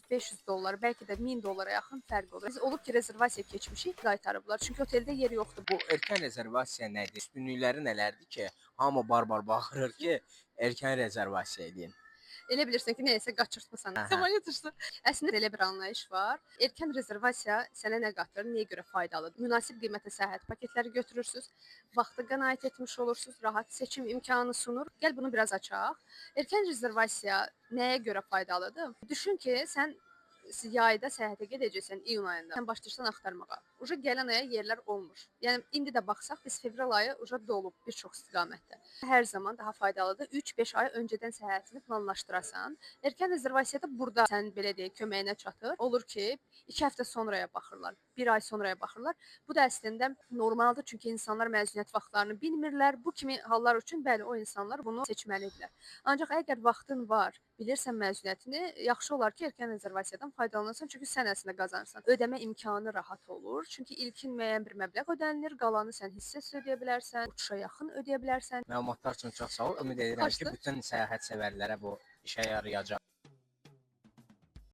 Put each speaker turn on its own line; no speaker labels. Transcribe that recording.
500 dollar, bəlkə də 1000 dollara yaxın fərq olur. Biz olub ki, rezervasiya keçmişik, qaytarıblar. Çünki oteldə yer yoxdur.
Bu erkən rezervasiya nədir? Üstünlükləri nələrdir ki, hamı barbar baxırır ki, erkən rezervasiya edin.
Elə bilirsən ki, nəyəsə qaçırtmısan. Samaya düşdün. Əslində elə bir anlayış var. Erkən rezervasiya sənə nə qatır, nəyə görə faydalıdır? Münasib qiymətə səyahət paketləri götürürsüz, vaxtı qənaət etmiş olursunuz, rahat seçim imkanı sunur. Gəl bunu biraz açaq. Erkən rezervasiya nəyə görə faydalıdır? Düşün ki, sən yayda səyahətə gedəcəksən iyun ayında. Sən başlayırsan axtarmağa. Uca gələn aya yerlər olmur. Yəni indi də baxsaq biz fevral ayı uca dolub bir çox istiqamətdə. Hər zaman daha faydalıdır 3-5 ay öncədən səyahətini planlaşdırasan. Erkən rezervasiyada burada sən belə deyək köməyinə çatır. Olur ki, 2 həftə sonraya baxırlar, 1 ay sonraya baxırlar. Bu da əslində normaldır çünki insanlar məzuniyyət vaxtlarını bilmirlər. Bu kimi hallar üçün bəli o insanlar bunu seçməlidirlər. Ancaq əgər vaxtın var, bilirsən məzuniyyətini, yaxşı olar ki, erkən rezervasiyadan faydalanasan, çünki sən əslində qazanırsan. Ödəmə imkanı rahat olur. Çünki ilkin müəyyən bir məbləğ ödənilir, qalanı sən hissə ödəyə bilərsən, uçuşa yaxın ödəyə bilərsən.
Məlumatlar üçün çox sağ ol. Ümid edirəm ki, bütün səyahət sevərlərə bu işə yarayacaq.